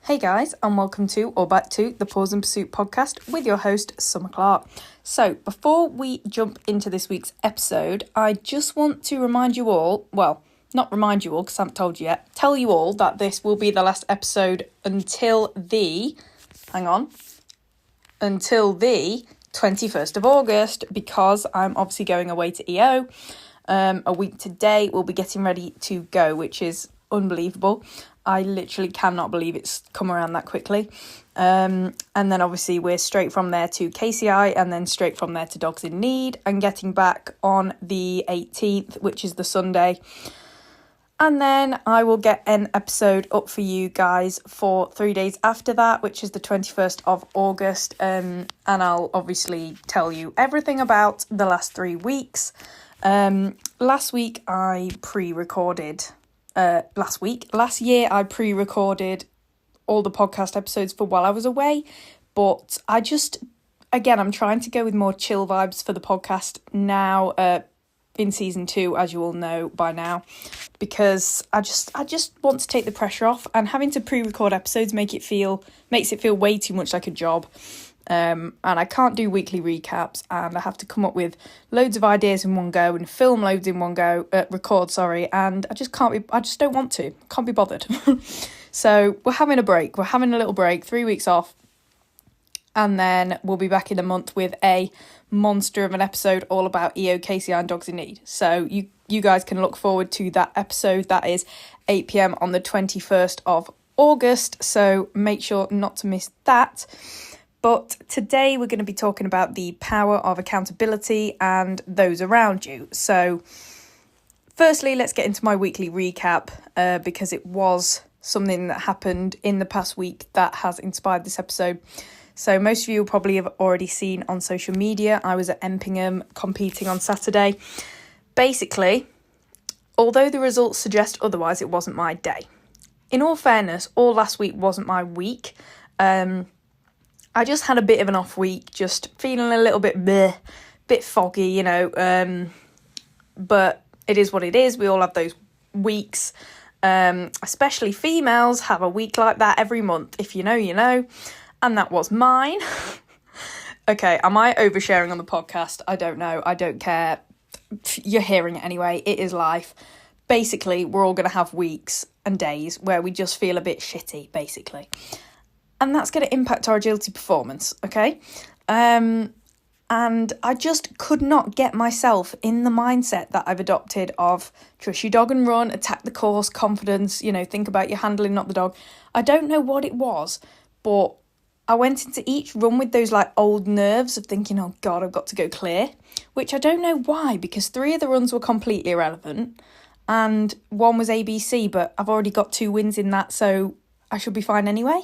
Hey guys, and welcome to or back to the Pause and Pursuit podcast with your host, Summer Clark. So, before we jump into this week's episode, I just want to remind you all, well, not remind you all because I haven't told you yet, tell you all that this will be the last episode until the 21st of August, because I'm obviously going away to EO. A week today, we'll be getting ready to go, which is unbelievable. I literally cannot believe it's come around that quickly. And then obviously we're straight from there to KCI and then straight from there to Dogs in Need and getting back on the 18th, which is the Sunday. And then I will get an episode up for you guys for 3 days after that, which is the 21st of August. And I'll obviously tell you everything about the last 3 weeks. Last week I pre-recorded... Last year I pre-recorded all the podcast episodes for while I was away, but I'm trying to go with more chill vibes for the podcast now, in season 2, as you all know by now, because I just want to take the pressure off, and having to pre-record episodes makes it feel way too much like a job. And I can't do weekly recaps, and I have to come up with loads of ideas in one go and film loads in one go, and I just don't want to, can't be bothered. So we're having a little break, 3 weeks off, and then we'll be back in a month with a monster of an episode all about EO, KCI and Dogs in Need. So you guys can look forward to that episode. That is 8 p.m. on the 21st of August, so make sure not to miss that. But today we're going to be talking about the power of accountability and those around you. So firstly, let's get into my weekly recap, because it was something that happened in the past week that has inspired this episode. So most of you will probably have already seen on social media, I was at Empingham competing on Saturday. Basically, although the results suggest otherwise, it wasn't my day. In all fairness, all last week wasn't my week. I just had a bit of an off week, just feeling a little bit foggy, but it is what it is. We all have those weeks, especially females have a week like that every month. If you know, you know, and that was mine. Okay, am I oversharing on the podcast? I don't know. I don't care. You're hearing it anyway. It is life. Basically, we're all going to have weeks and days where we just feel a bit shitty, basically. And that's going to impact our agility performance, okay? And I just could not get myself in the mindset that I've adopted of trust your dog and run, attack the course, confidence, think about your handling, not the dog. I don't know what it was, but I went into each run with those old nerves of thinking, oh God, I've got to go clear, which I don't know why, because 3 of the runs were completely irrelevant and 1 was ABC, but I've already got 2 wins in that, so I should be fine anyway.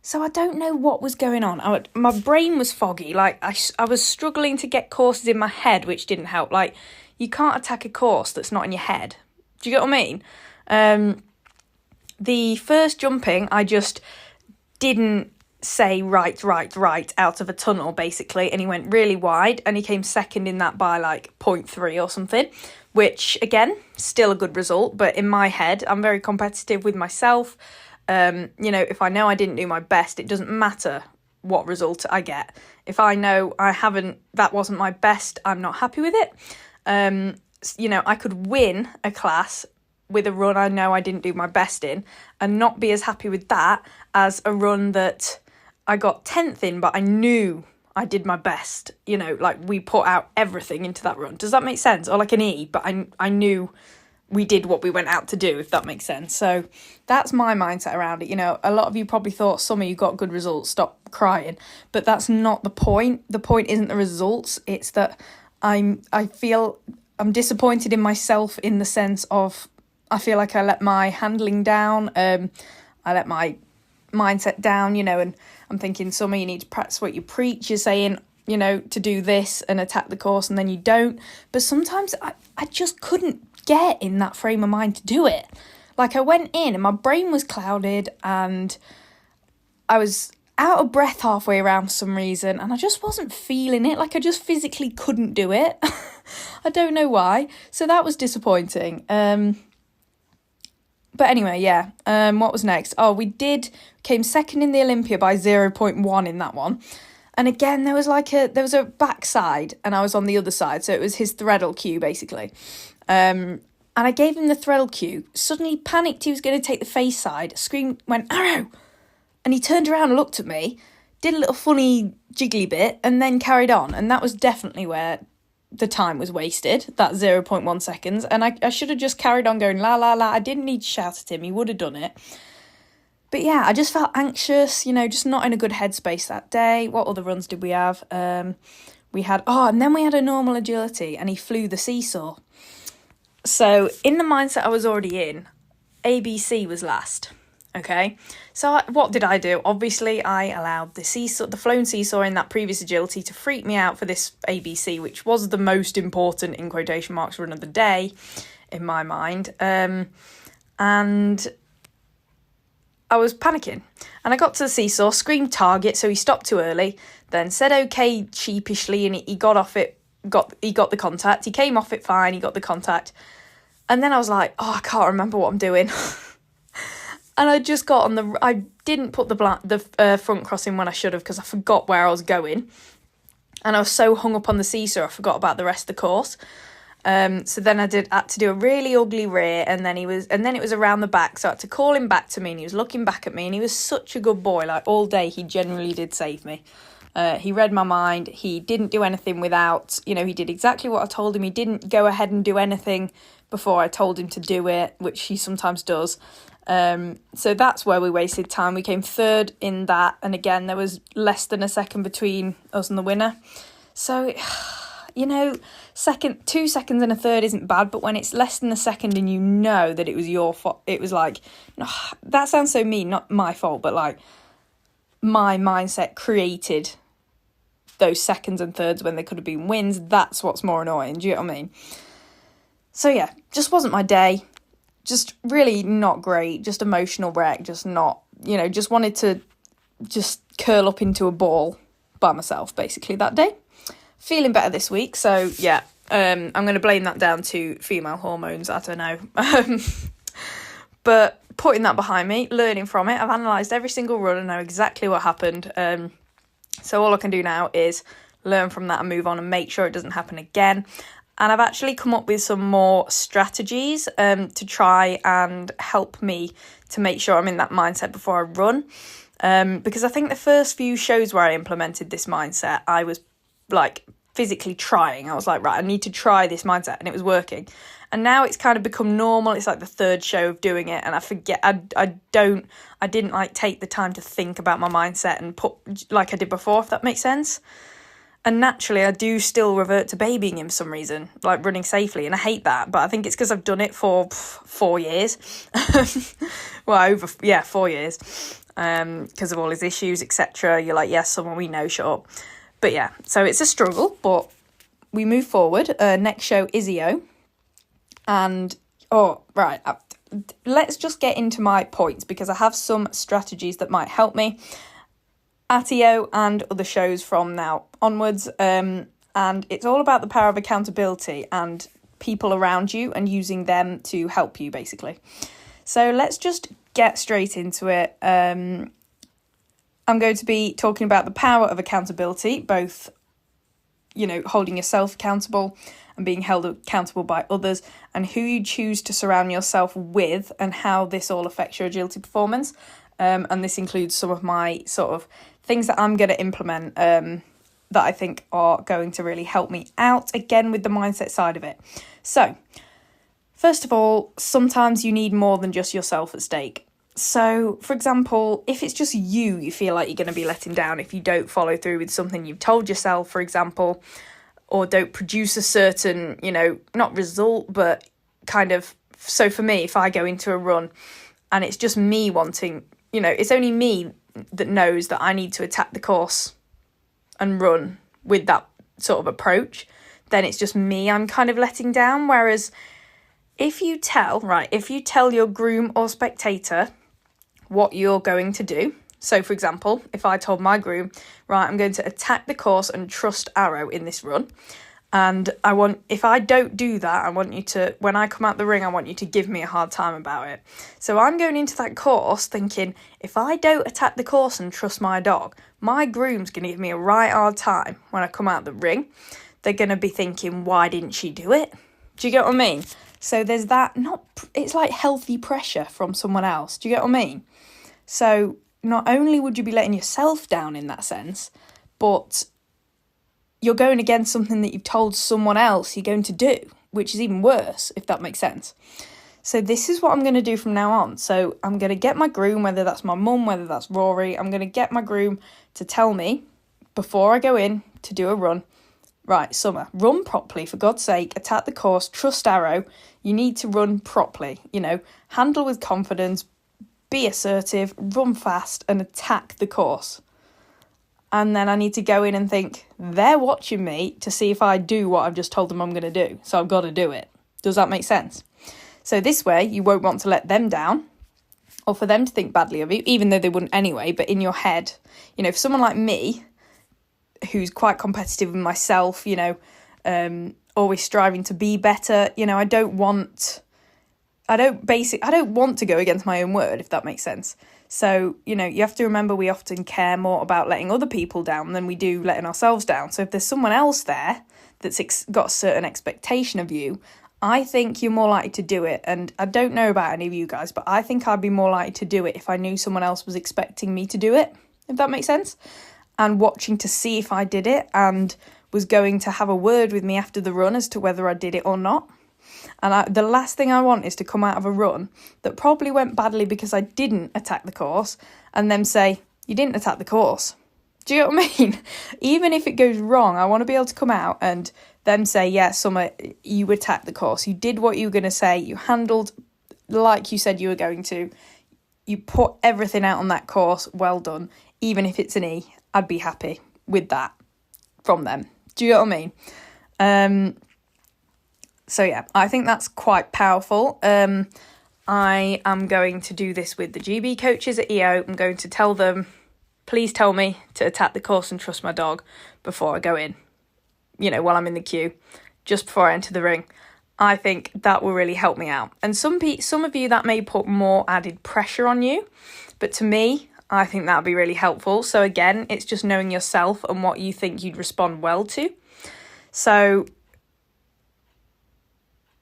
So I don't know what was going on. My brain was foggy. I was struggling to get courses in my head, which didn't help. You can't attack a course that's not in your head. Do you get what I mean? The first jumping, I just didn't say right out of a tunnel, basically. And he went really wide and he came second in that by 0.3 or something, which, again, still a good result. But in my head, I'm very competitive with myself. If I know I didn't do my best, it doesn't matter what result I get. If I know that wasn't my best, I'm not happy with it. I could win a class with a run I know I didn't do my best in and not be as happy with that as a run that I got 10th in, but I knew I did my best. We put out everything into that run. Does that make sense? Or an E, but I knew we did what we went out to do, if that makes sense. So that's my mindset around it. A lot of you probably thought, Summer, you got good results, stop crying. But that's not the point. The point isn't the results. It's that I feel I'm disappointed in myself in the sense of I feel like I let my handling down. I let my mindset down, and I'm thinking, Summer, you need to practice what you preach. You're saying, to do this and attack the course, and then you don't. But sometimes I just couldn't get in that frame of mind to do it. I went in and my brain was clouded and I was out of breath halfway around for some reason, and I just wasn't feeling it. I just physically couldn't do it. I don't know why. So that was disappointing. But anyway, yeah, what was next? Oh, came second in the Olympia by 0.1 in that one. And again, there was a backside and I was on the other side. So it was his threadle cue, basically. And I gave him the threadle cue, suddenly panicked he was going to take the face side, screamed, went, arrow! And he turned around and looked at me, did a little funny jiggly bit, and then carried on. And that was definitely where the time was wasted, that 0.1 seconds. And I should have just carried on going, la, la, la. I didn't need to shout at him. He would have done it. But yeah, I just felt anxious, just not in a good headspace that day. What other runs did we have? And then we had a normal agility and he flew the seesaw. So in the mindset I was already in, ABC was last. Okay, so what did I do? Obviously, I allowed the flown seesaw in that previous agility to freak me out for this ABC, which was the most important, in quotation marks, run of the day, in my mind. And I was panicking. And I got to the seesaw, screamed target, so he stopped too early, then said okay sheepishly, and he got off it, he got the contact. He came off it fine, he got the contact. And then I was like, I can't remember what I'm doing. And I just got I didn't put the front crossing when I should have because I forgot where I was going. And I was so hung up on the seesaw, I forgot about the rest of the course. So then I had to do a really ugly rear, and then it was around the back. So I had to call him back to me, and he was looking back at me, and he was such a good boy. Like all day, he genuinely did save me. He read my mind. He didn't do anything without, he did exactly what I told him. He didn't go ahead and do anything before I told him to do it, which he sometimes does. So that's where we wasted time. We came third in that, and again there was less than a second between us and the winner. So 2 seconds and a third isn't bad, but when it's less than a second and you know that it was your fault, it was like, that sounds so mean, not my fault, but like my mindset created those seconds and thirds when they could have been wins. That's what's more annoying. Do you know what I mean? So yeah, just wasn't my day. Just really not great, just emotional wreck, just not, just wanted to just curl up into a ball by myself, basically, that day. Feeling better this week, so yeah, I'm going to blame that down to female hormones, I don't know. But putting that behind me, learning from it, I've analysed every single run and know exactly what happened. So all I can do now is learn from that and move on and make sure it doesn't happen again. And I've actually come up with some more strategies to try and help me to make sure I'm in that mindset before I run. Because I think the first few shows where I implemented this mindset, I was like physically trying. I was like, right, I need to try this mindset, and it was working. And now it's kind of become normal. It's like the third show of doing it, and I forget. I didn't like take the time to think about my mindset and put like I did before, if that makes sense. And naturally, I do still revert to babying him for some reason, like running safely. And I hate that, but I think it's because I've done it for 4 years. 4 years. Because of all his issues, etc. You're like, yes, someone we know, shut up. But yeah, so it's a struggle, but we move forward. Next show, Izio. And, let's just get into my points, because I have some strategies that might help me. Atio and other shows from now onwards, and it's all about the power of accountability and people around you and using them to help you, basically. So let's just get straight into it. I'm going to be talking about the power of accountability, both, holding yourself accountable and being held accountable by others, and who you choose to surround yourself with and how this all affects your agility performance. And this includes some of my sort of things that I'm going to implement that I think are going to really help me out, again, with the mindset side of it. So, first of all, sometimes you need more than just yourself at stake. So, for example, if it's just you feel like you're going to be letting down if you don't follow through with something you've told yourself, for example, or don't produce a certain, not result, but kind of, so for me, if I go into a run and it's just me wanting, it's only me that knows that I need to attack the course and run with that sort of approach, then it's just me I'm kind of letting down. Whereas if you tell your groom or spectator what you're going to do, so for example, if I told my groom, right, I'm going to attack the course and trust arrow in this run, And if I don't do that, I want you to, when I come out the ring, I want you to give me a hard time about it. So I'm going into that course thinking, if I don't attack the course and trust my dog, my groom's going to give me a right hard time when I come out the ring. They're going to be thinking, why didn't she do it? Do you get what I mean? So there's that, it's like healthy pressure from someone else. Do you get what I mean? So not only would you be letting yourself down in that sense, but you're going against something that you've told someone else you're going to do, which is even worse, if that makes sense. So this is what I'm going to do from now on. So I'm going to get my groom, whether that's my mum, whether that's Rory, I'm going to get my groom to tell me before I go in to do a run, right, Summer, run properly, for God's sake, attack the course, trust Arrow, you need to run properly, handle with confidence, be assertive, run fast and attack the course. And then I need to go in and think, they're watching me to see if I do what I've just told them I'm going to do. So I've got to do it. Does that make sense? So this way, you won't want to let them down or for them to think badly of you, even though they wouldn't anyway. But in your head, for someone like me, who's quite competitive with myself, always striving to be better, I don't want to go against my own word, if that makes sense. So, you have to remember we often care more about letting other people down than we do letting ourselves down. So if there's someone else there that's got a certain expectation of you, I think you're more likely to do it. And I don't know about any of you guys, but I think I'd be more likely to do it if I knew someone else was expecting me to do it, if that makes sense. And watching to see if I did it and was going to have a word with me after the run as to whether I did it or not. And the last thing I want is to come out of a run that probably went badly because I didn't attack the course and them say, you didn't attack the course. Do you know what I mean? Even if it goes wrong, I want to be able to come out and them say, yeah, Summer, you attacked the course. You did what you were going to say. You handled like you said you were going to. You put everything out on that course. Well done. Even if it's an E, I'd be happy with that from them. Do you know what I mean? So yeah, I think that's quite powerful. I am going to do this with the GB coaches at EO. I'm going to tell them, please tell me to attack the course and trust my dog before I go in, while I'm in the queue, just before I enter the ring. I think that will really help me out. And some of you, that may put more added pressure on you, but to me, I think that would be really helpful. So again, it's just knowing yourself and what you think you'd respond well to. So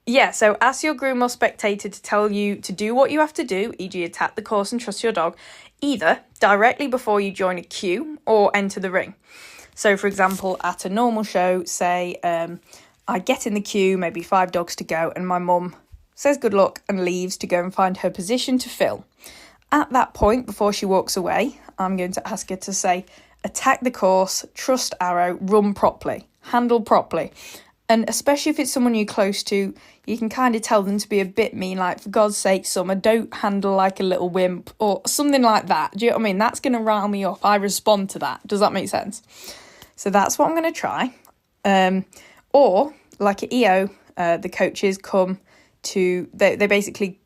yeah, so ask your groom or spectator to tell you to do what you have to do, e.g. attack the course and trust your dog, either directly before you join a queue or enter the ring. So for example, at a normal show, say I get in the queue, maybe 5 dogs to go, and my mum says good luck and leaves to go and find her position to fill. At that point, before she walks away, I'm going to ask her to say, attack the course, trust Arrow, run properly, handle properly. And especially if it's someone you're close to, you can kind of tell them to be a bit mean, like, for God's sake, Summer, don't handle like a little wimp or something like that. Do you know what I mean? That's going to rile me up. I respond to that. Does that make sense? So that's what I'm going to try. Or, like at EO, the coaches come to, they basically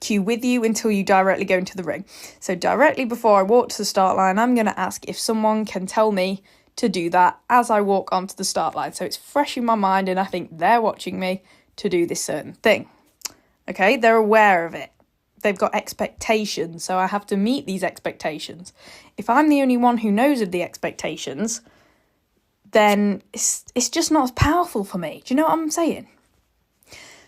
queue with you until you directly go into the ring. So directly before I walk to the start line, I'm going to ask if someone can tell me to do that as I walk onto the start line. So it's fresh in my mind and I think they're watching me to do this certain thing. Okay, they're aware of it. They've got expectations, so I have to meet these expectations. If I'm the only one who knows of the expectations, then it's just not as powerful for me. Do you know what I'm saying?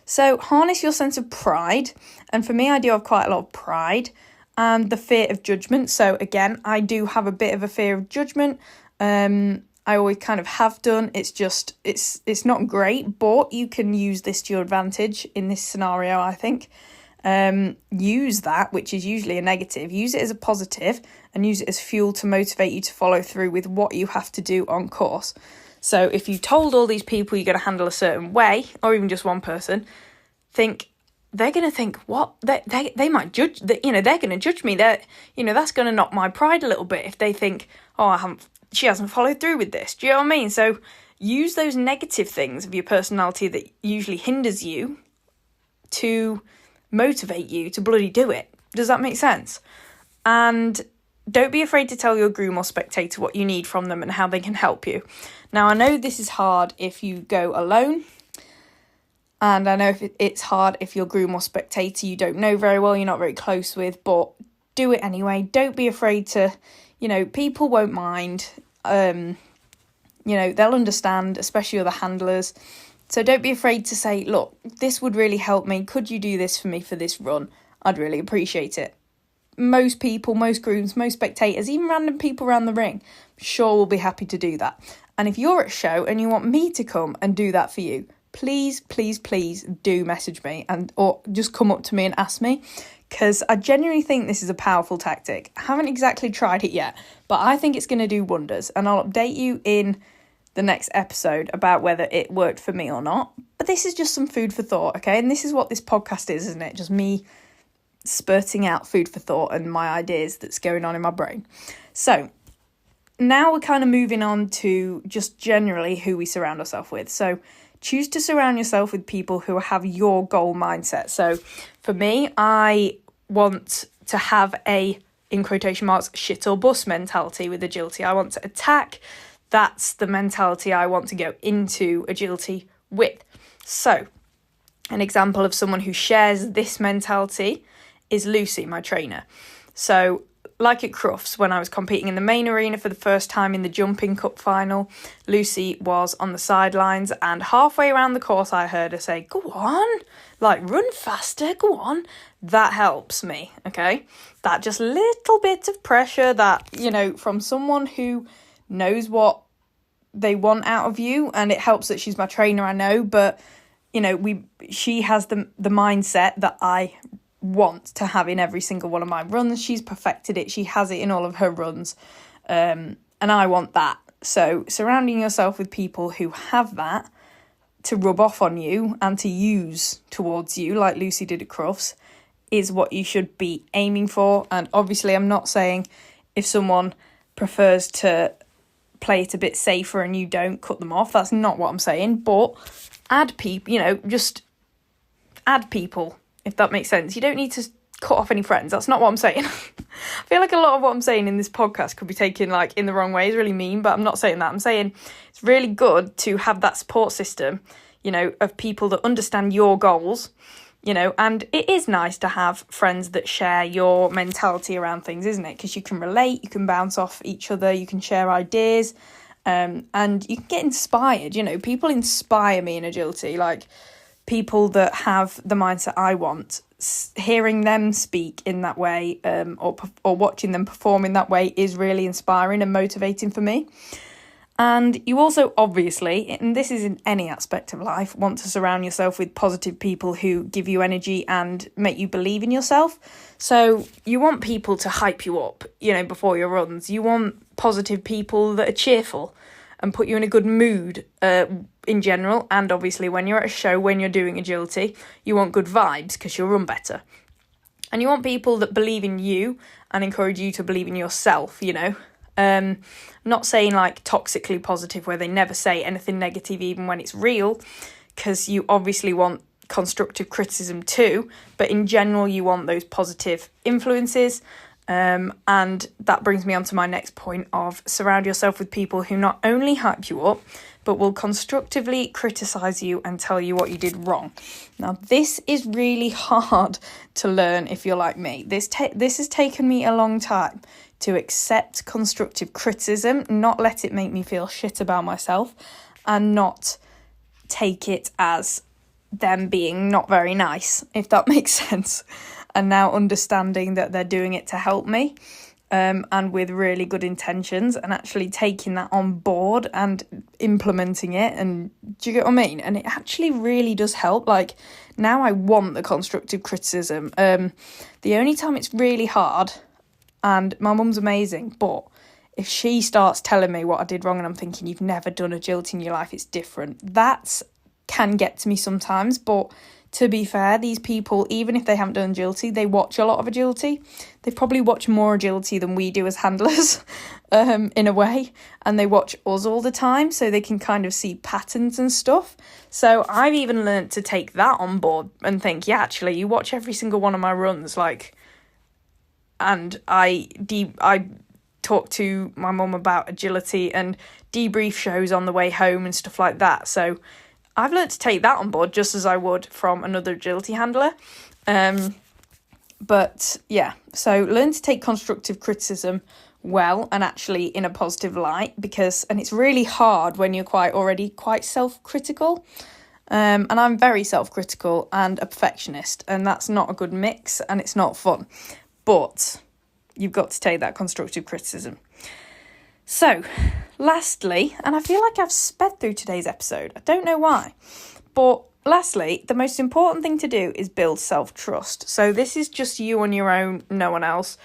So harness your sense of pride. And for me, I do have quite a lot of pride and the fear of judgment. So again, I do have a bit of a fear of judgment. I always kind of have done. It's just, it's not great, but you can use this to your advantage in this scenario, I think. Use that, which is usually a negative, use it as a positive and use it as fuel to motivate you to follow through with what you have to do on course. So if you told all these people you're going to handle a certain way, or even just one person, they're going to think, what? They might judge, they're going to judge me. That's going to knock my pride a little bit if they think, oh, she hasn't followed through with this. Do you know what I mean? So use those negative things of your personality that usually hinders you to motivate you to bloody do it. Does that make sense? And don't be afraid to tell your groom or spectator what you need from them and how they can help you. Now, I know this is hard if you go alone, and I know it's hard if your groom or spectator you don't know very well, you're not very close with, but do it anyway. Don't be afraid to, people won't mind. They'll understand, especially other handlers. So don't be afraid to say, look, this would really help me. Could you do this for me for this run? I'd really appreciate it. Most people, most grooms, most spectators, even random people around the ring, sure will be happy to do that. And if you're at a show and you want me to come and do that for you, please, please, please do message me or just come up to me and ask me, because I genuinely think this is a powerful tactic. I haven't exactly tried it yet, but I think it's going to do wonders, and I'll update you in the next episode about whether it worked for me or not. But this is just some food for thought, okay? And this is what this podcast is, isn't it? Just me spurting out food for thought and my ideas that's going on in my brain. So now we're kind of moving on to just generally who we surround ourselves with. So choose to surround yourself with people who have your goal mindset. So for me, I want to have a, in quotation marks, shit or bust mentality with agility. I want to attack. That's the mentality I want to go into agility with. So an example of someone who shares this mentality is Lucy, my trainer. So like at Crufts, when I was competing in the main arena for the first time in the jumping cup final, Lucy was on the sidelines, and halfway around the course I heard her say, go on, like run faster, go on. That helps me, okay? That just little bit of pressure that, from someone who knows what they want out of you, and it helps that she's my trainer, I know, but, she has the mindset that I want to have in every single one of my runs. She's perfected it. She has it in all of her runs. And I want that. So surrounding yourself with people who have that to rub off on you and to use towards you, like Lucy did at Crufts, is what you should be aiming for. And obviously I'm not saying if someone prefers to play it a bit safer and you don't, cut them off. That's not what I'm saying. But add people, just add people, if that makes sense. You don't need to cut off any friends. That's not what I'm saying. I feel like a lot of what I'm saying in this podcast could be taken in the wrong way. It's really mean, but I'm not saying that. I'm saying it's really good to have that support system, of people that understand your goals, and it is nice to have friends that share your mentality around things, isn't it? Because you can relate, you can bounce off each other, you can share ideas, and you can get inspired. People inspire me in agility, people that have the mindset I want. Hearing them speak in that way, or watching them perform in that way, is really inspiring and motivating for me. And you also, obviously, and this is in any aspect of life, want to surround yourself with positive people who give you energy and make you believe in yourself. So you want people to hype you up, before your runs. You want positive people that are cheerful and put you in a good mood in general. And obviously when you're at a show, when you're doing agility, you want good vibes because you'll run better. And you want people that believe in you and encourage you to believe in yourself, not saying toxically positive where they never say anything negative even when it's real, because you obviously want constructive criticism too, but in general you want those positive influences. And that brings me on to my next point of surround yourself with people who not only hype you up, but will constructively criticise you and tell you what you did wrong. Now, this is really hard to learn if you're like me. This has taken me a long time to accept constructive criticism, not let it make me feel shit about myself, and not take it as them being not very nice, if that makes sense. And now understanding that they're doing it to help me, and with really good intentions, and actually taking that on board and implementing it. And do you get what I mean? And it actually really does help. Now I want the constructive criticism. The only time it's really hard, and my mum's amazing, but if she starts telling me what I did wrong and I'm thinking, you've never done agility in your life, it's different. That can get to me sometimes, but to be fair, these people, even if they haven't done agility, they watch a lot of agility. They probably watch more agility than we do as handlers, in a way. And they watch us all the time, so they can kind of see patterns and stuff. So I've even learnt to take that on board and think, yeah, actually, you watch every single one of my runs. and I talk to my mum about agility and debrief shows on the way home and stuff like that. So I've learned to take that on board just as I would from another agility handler. But yeah, so learn to take constructive criticism well and actually in a positive light, and it's really hard when you're already quite self-critical. And I'm very self-critical and a perfectionist, and that's not a good mix and it's not fun. But you've got to take that constructive criticism. So, lastly, and I feel like I've sped through today's episode. I don't know why. But lastly, the most important thing to do is build self-trust. So this is just you on your own, no one else.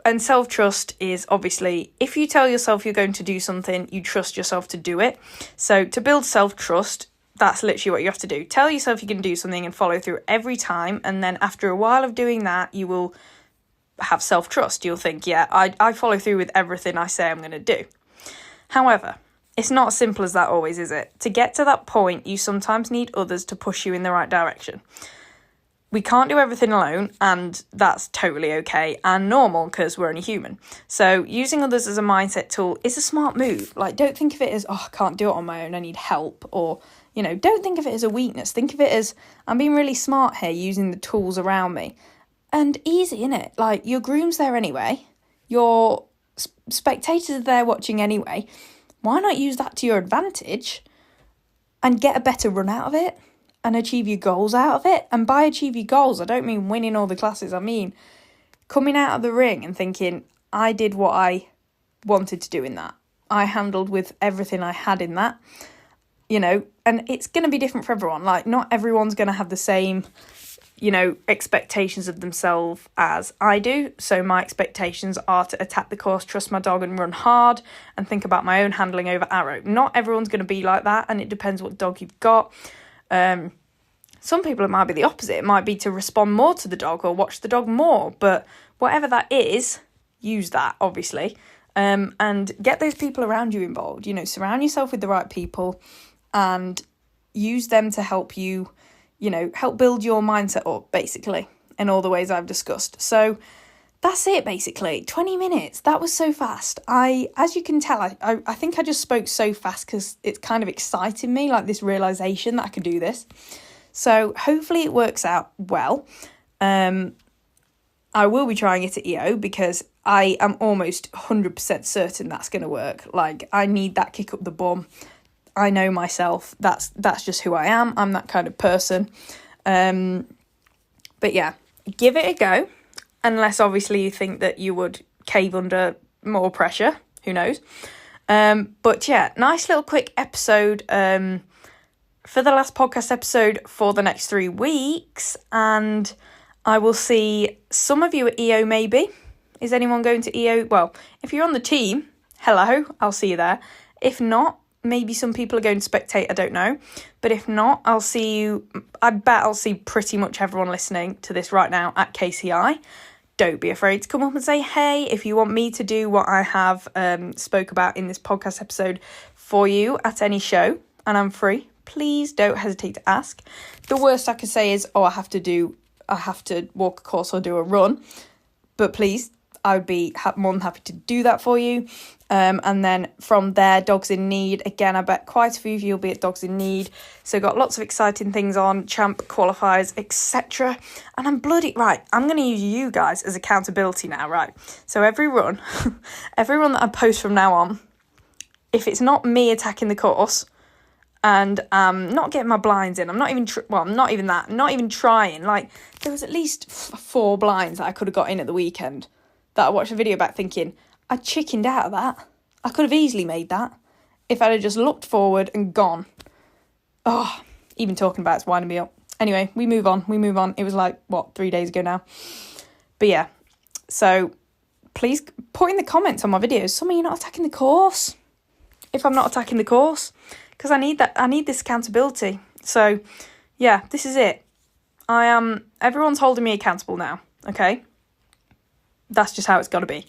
And self-trust is obviously, if you tell yourself you're going to do something, you trust yourself to do it. So to build self-trust, that's literally what you have to do. Tell yourself you can do something and follow through every time. And then after a while of doing that, you will have self-trust. You'll think, yeah, I follow through with everything I say I'm going to do. However, it's not as simple as that always, is it? To get to that point, you sometimes need others to push you in the right direction. We can't do everything alone, and that's totally okay and normal because we're only human. So using others as a mindset tool is a smart move. Like, don't think of it as, I can't do it on my own, I need help. Or, don't think of it as a weakness. Think of it as, I'm being really smart here using the tools around me. And easy, innit? Like, your groom's there anyway. Your spectators are there watching anyway. Why not use that to your advantage and get a better run out of it? And achieve your goals out of it. And by achieve your goals, I don't mean winning all the classes. I mean coming out of the ring and thinking, I did what I wanted to do in that. I handled with everything I had in that. And it's going to be different for everyone. Like, not everyone's going to have the same, expectations of themselves as I do. So my expectations are to attack the course, trust my dog and run hard and think about my own handling over arrow. Not everyone's going to be like that, and it depends what dog you've got. Some people, it might be the opposite. It might be to respond more to the dog or watch the dog more. But whatever that is, use that, obviously. And get those people around you involved. Surround yourself with the right people and use them to help you, help build your mindset up, basically, in all the ways I've discussed. So that's it, basically. 20 minutes. That was so fast. As you can tell, I think I just spoke so fast because it's kind of exciting me, like this realisation that I could do this. So hopefully it works out well. I will be trying it at EO because I am almost 100% certain that's going to work. Like, I need that kick up the bum. I know myself. That's just who I am. I'm that kind of person. But yeah, give it a go. Unless obviously you think that you would cave under more pressure. Who knows? But yeah, nice little quick episode for the last podcast episode for the next 3 weeks. And I will see some of you at EO maybe. Is anyone going to EO? Well, if you're on the team, hello, I'll see you there. If not, maybe some people are going to spectate, I don't know. But if not, I'll see you. I bet I'll see pretty much everyone listening to this right now at KCI. Don't be afraid to come up and say, hey, if you want me to do what I have spoke about in this podcast episode for you at any show, and I'm free, please don't hesitate to ask. The worst I could say is, I have to walk a course or do a run. But please, I would be more than happy to do that for you. And then from there, Dogs in Need. Again, I bet quite a few of you will be at Dogs in Need. So got lots of exciting things on, champ qualifiers, etc. And I'm going to use you guys as accountability now, right? So every run that I post from now on, if it's not me attacking the course and not getting my blinds in, I'm not even trying. Like, there was at least 4 blinds that I could have got in at the weekend that I watched a video back thinking, I chickened out of that. I could have easily made that if I'd have just looked forward and gone. Oh, even talking about it's winding me up. Anyway, we move on. It was 3 days ago now. But yeah, so please put in the comments on my videos, some of you not attacking the course. If I'm not attacking the course, because I need this accountability. So yeah, this is it. Everyone's holding me accountable now, okay? That's just how it's got to be.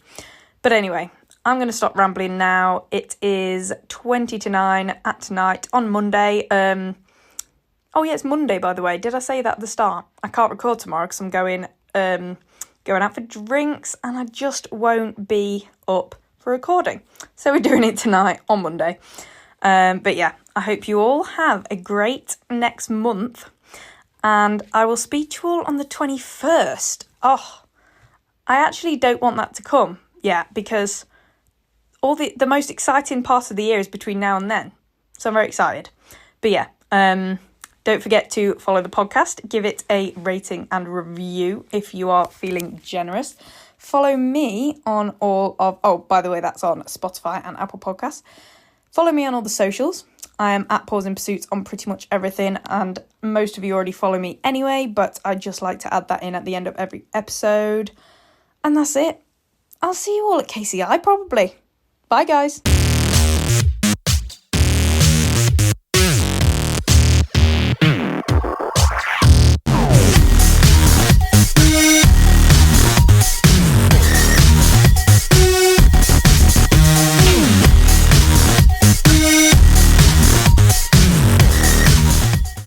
But anyway, I'm going to stop rambling now. It is 9:20 at night on Monday. Oh yeah, it's Monday, by the way. Did I say that at the start? I can't record tomorrow because I'm going going out for drinks, and I just won't be up for recording. So we're doing it tonight on Monday. But yeah, I hope you all have a great next month, and I will speak to you all on the 21st. Oh, I actually don't want that to come yet, because all the most exciting part of the year is between now and then. So I'm very excited. But yeah, don't forget to follow the podcast. Give it a rating and review if you are feeling generous. Follow me on all of... Oh, by the way, that's on Spotify and Apple Podcasts. Follow me on all the socials. I am at Pause in Pursuits on pretty much everything, and most of you already follow me anyway, but I just like to add that in at the end of every episode. And that's it. I'll see you all at KCI probably. Bye, guys.